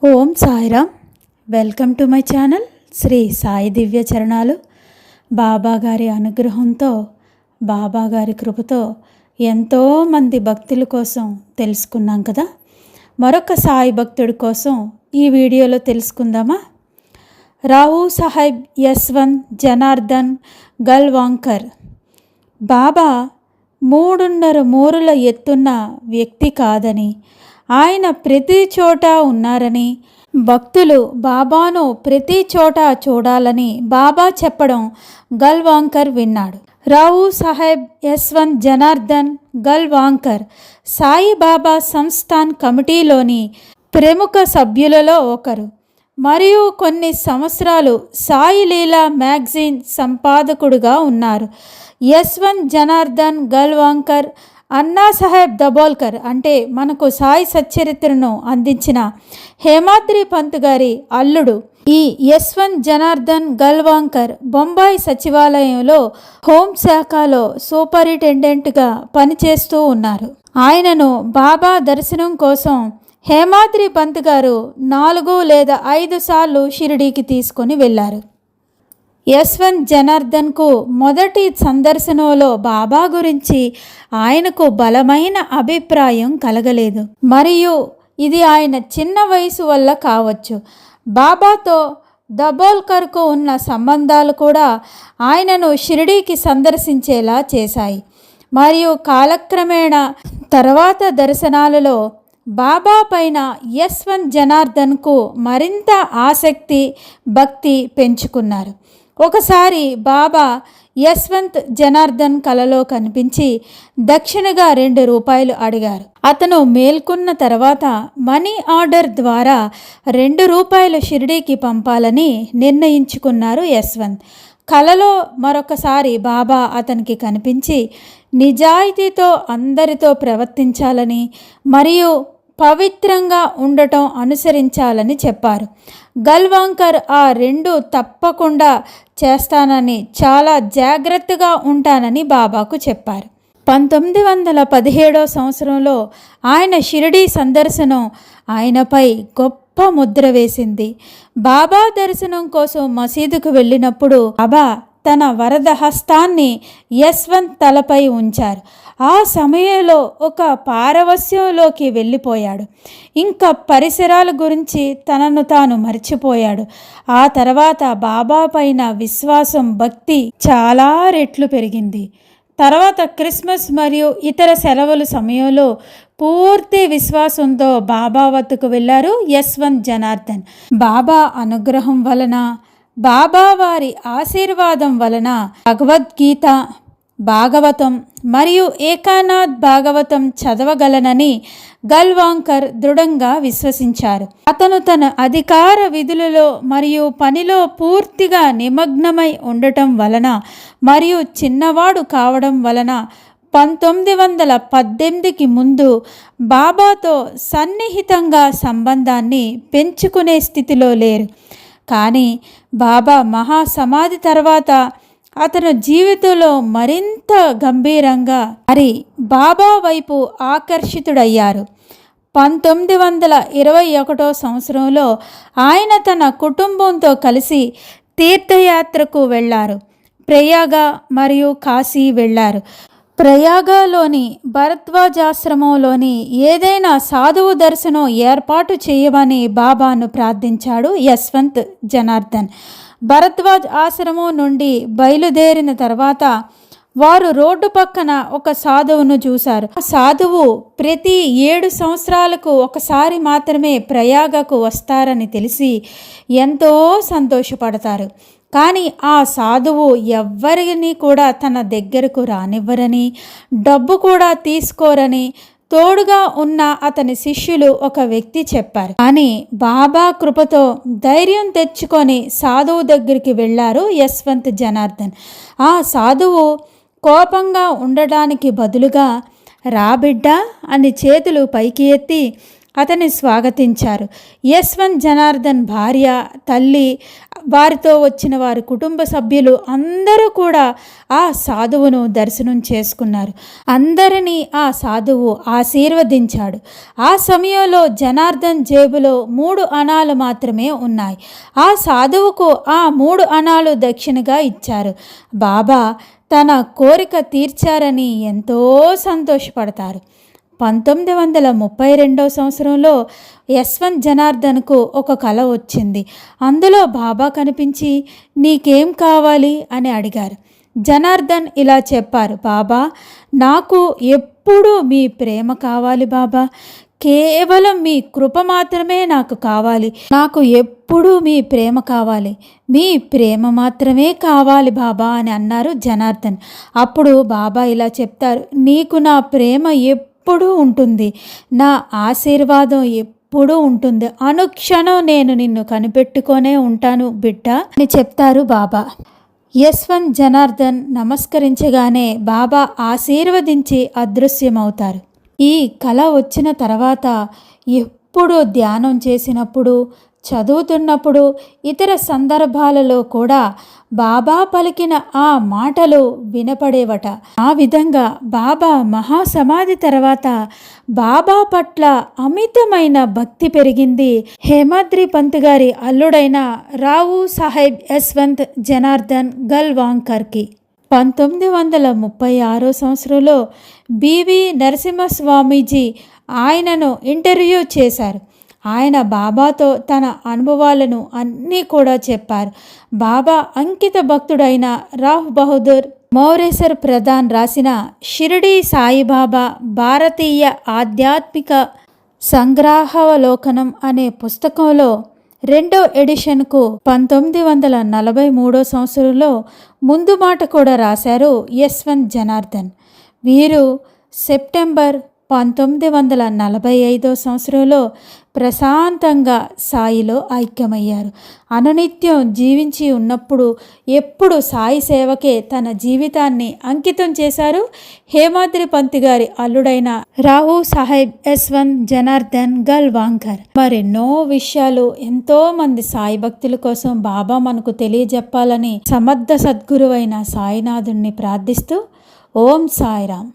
Om Sairam. Welcome to my channel Shri Sai దివ్య చరణాలు. బాబాగారి అనుగ్రహంతో, బాబాగారి కృపతో ఎంతోమంది భక్తుల కోసం తెలుసుకున్నాం కదా. మరొక సాయి భక్తుడి కోసం ఈ వీడియోలో తెలుసుకుందామా. రావు సాహెబ్ యశ్వంత్ జనార్దన్ గల్వాంకర్. బాబా 3.5 మూరల ఎత్తున్న వ్యక్తి కాదని, ఆయన ప్రతి చోట ఉన్నారని, భక్తులు బాబాను ప్రతి చోట చూడాలని బాబా చెప్పడం గల్వాంకర్ విన్నాడు. రావు సాహెబ్ యశ్వంత్ జనార్దన్ గల్వాంకర్ సాయిబాబా సంస్థాన్ కమిటీలోని ప్రముఖ సభ్యులలో ఒకరు మరియు కొన్ని సంవత్సరాలు సాయి లీలా మ్యాగజైన్ సంపాదకుడుగా ఉన్నారు. యశ్వంత్ జనార్దన్ గల్వాంకర్ అన్నాసాహెబ్ దబోల్కర్ అంటే మనకు సాయి సచ్చరిత్రను అందించిన హేమాద్రి పంత్ గారి అల్లుడు. ఈ యశ్వంత్ జనార్దన్ గల్వాంకర్ బొంబాయి సచివాలయంలో హోంశాఖలో సూపరింటెండెంట్గా పనిచేస్తూ ఉన్నారు. ఆయనను బాబా దర్శనం కోసం హేమాద్రి పంత్ గారు 4 లేదా 5 సార్లు షిరిడీకి తీసుకొని వెళ్ళారు. యశ్వంత్ జనార్దన్కు మొదటి సందర్శనలో బాబా గురించి ఆయనకు బలమైన అభిప్రాయం కలగలేదు, మరియు ఇది ఆయన చిన్న వయసు వల్ల కావచ్చు. బాబాతో దబోల్కర్కు ఉన్న సంబంధాలు కూడా ఆయనను షిరిడీకి సందర్శించేలా చేశాయి. మరియు కాలక్రమేణా తర్వాత దర్శనాలలో బాబా పైన యశ్వంత్ జనార్దన్కు మరింత ఆసక్తి, భక్తి పెంచుకున్నారు. ఒకసారి బాబా యశ్వంత్ జనార్దన్ కలలో కనిపించి దక్షిణగా 2 రూపాయలు అడిగారు. అతను మేల్కొన్న తర్వాత మనీ ఆర్డర్ ద్వారా 2 రూపాయలు షిరిడీకి పంపాలని నిర్ణయించుకున్నారు యశ్వంత్. కలలో మరొకసారి బాబా అతనికి కనిపించి నిజాయితీతో అందరితో ప్రవర్తించాలని మరియు పవిత్రంగా ఉండటం అనుసరించాలని చెప్పారు. గల్వాంకర్ ఆ 2 తప్పకుండా చేస్తానని, చాలా జాగ్రత్తగా ఉంటానని బాబాకు చెప్పారు. 1917 సంవత్సరంలో ఆయన షిరిడీ సందర్శనం ఆయనపై గొప్ప ముద్ర వేసింది. బాబా దర్శనం కోసం మసీదుకు వెళ్ళినప్పుడు బాబా తన వరద హస్తాన్ని యశ్వంత్ తలపై ఉంచారు. ఆ సమయంలో ఒక పారవస్యంలోకి వెళ్ళిపోయాడు. ఇంకా పరిసరాల గురించి తనను తాను మర్చిపోయాడు. ఆ తర్వాత బాబా పైన విశ్వాసం, భక్తి చాలా రెట్లు పెరిగింది. తర్వాత క్రిస్మస్ మరియు ఇతర సెలవుల సమయంలో పూర్తి విశ్వాసంతో బాబా వద్దకు వెళ్ళారు యశ్వంత్ జనార్దన్. బాబా అనుగ్రహం వలన, బాబా వారి ఆశీర్వాదం వలన భగవద్గీత, భాగవతం మరియు ఏకానాథ్ భాగవతం చదవగలనని గల్వాంకర్ దృఢంగా విశ్వసించారు. అతను తన అధికార విధులలో మరియు పనిలో పూర్తిగా నిమగ్నమై ఉండటం వలన మరియు చిన్నవాడు కావడం వలన 1918కి ముందు బాబాతో సన్నిహితంగా సంబంధాన్ని పెంచుకునే స్థితిలో లేరు. కానీ బాబా మహాసమాధి తర్వాత అతను జీవితంలో మరింత గంభీరంగా మరి బాబా వైపు ఆకర్షితుడయ్యారు. 1921 సంవత్సరంలో ఆయన తన కుటుంబంతో కలిసి తీర్థయాత్రకు వెళ్ళారు. ప్రయాగ మరియు కాశీ వెళ్ళారు. ప్రయాగలోని భరద్వాజాశ్రమంలోని ఏదైనా సాధువు దర్శనం ఏర్పాటు చేయమని బాబాను ప్రార్థించాడు యశ్వంత్ జనార్దన్. భరద్వాజ్ ఆశ్రమం నుండి బయలుదేరిన తర్వాత వారు రోడ్డు పక్కన ఒక సాధువును చూశారు. ఆ సాధువు ప్రతి 7 సంవత్సరాలకు ఒకసారి మాత్రమే ప్రయాగకు వస్తారని తెలిసి ఎంతో సంతోషపడతారు. కానీ ఆ సాధువు ఎవ్వరిని కూడా తన దగ్గరకు రానివ్వరని, డబ్బు కూడా తీసుకోరని తోడుగా ఉన్న అతని శిష్యులు ఒక వ్యక్తి చెప్పారు. కానీ బాబా కృపతో ధైర్యం తెచ్చుకొని సాధువు దగ్గరికి వెళ్ళారు యశ్వంత్ జనార్దన్. ఆ సాధువు కోపంగా ఉండడానికి బదులుగా రా బిడ్డా అని చేతులు పైకి ఎత్తి అతన్ని స్వాగతించారు. యశ్వంత్ జనార్దన్ భార్య, తల్లి వారితో వచ్చిన వారి కుటుంబ సభ్యులు అందరూ కూడా ఆ సాధువును దర్శనం చేసుకున్నారు. అందరినీ ఆ సాధువు ఆశీర్వదించాడు. ఆ సమయంలో జనార్దన్ జేబులో 3 అణాలు మాత్రమే ఉన్నాయి. ఆ సాధువుకు ఆ 3 అణాలు దక్షిణగా ఇచ్చారు. బాబా తన కోరిక తీర్చారని ఎంతో సంతోషపడతారు. 1932 సంవత్సరంలో యశ్వంత్ జనార్దన్కు ఒక కల వచ్చింది. అందులో బాబా కనిపించి నీకేం కావాలి అని అడిగారు. జనార్దన్ ఇలా చెప్పారు, బాబా నాకు ఎప్పుడూ మీ ప్రేమ కావాలి బాబా, కేవలం మీ కృప మాత్రమే నాకు కావాలి, నాకు ఎప్పుడూ మీ ప్రేమ కావాలి, మీ ప్రేమ మాత్రమే కావాలి బాబా అని అన్నారు జనార్దన్. అప్పుడు బాబా ఇలా చెప్తారు, నీకు నా ప్రేమ ఎప్పుడూ ఉంటుంది, నా ఆశీర్వాదం ఎప్పుడూ ఉంటుంది, అనుక్షణం నేను నిన్ను కనిపెట్టుకొనే ఉంటాను బిడ్డ అని చెప్తారు బాబా. యశ్వంత్ జనార్దన్ నమస్కరించగానే బాబా ఆశీర్వదించి అదృశ్యమవుతారు. ఈ కళ వచ్చిన తర్వాత ఎప్పుడు ధ్యానం చేసినప్పుడు, చదువుతున్నప్పుడు, ఇతర సందర్భాలలో కూడా బాబా పలికిన ఆ మాటలు వినపడేవట. ఆ విధంగా బాబా మహాసమాధి తర్వాత బాబా పట్ల అమితమైన భక్తి పెరిగింది. హేమాద్రి పంత్ గారి అల్లుడైన రావు సాహెబ్ యశ్వంత్ జనార్దన్ గల్వాంకర్కి 1936 సంవత్సరంలో బివి నరసింహస్వామీజీ ఆయనను ఇంటర్వ్యూ చేశారు. ఆయన బాబాతో తన అనుభవాలను అన్నీ కూడా చెప్పారు. బాబా అంకిత భక్తుడైన రావ్ బహదూర్ మౌరేసర్ ప్రధాన్ రాసిన షిరిడీ సాయిబాబా భారతీయ ఆధ్యాత్మిక సంగ్రహావలోకనం అనే పుస్తకంలో 2వ ఎడిషన్కు 1943 సంవత్సరంలో ముందు మాట కూడా రాశారు యశ్వంత్ జనార్దన్. వీరు సెప్టెంబర్ 1945 సంవత్సరంలో ప్రశాంతంగా సాయిలో ఐక్యమయ్యారు. అనునిత్యం జీవించి ఉన్నప్పుడు ఎప్పుడు సాయి సేవకే తన జీవితాన్ని అంకితం చేశారు హేమాద్రి పంత్ గారి అల్లుడైన రావు సాహెబ్ యశ్వంత్ జనార్దన్ గల్వాంకర్. మరెన్నో విషయాలు ఎంతోమంది సాయి భక్తుల కోసం బాబా మనకు తెలియజెప్పాలని సమర్థ సద్గురువైన సాయినాథుణ్ణి ప్రార్థిస్తూ ఓం సాయిరామ్.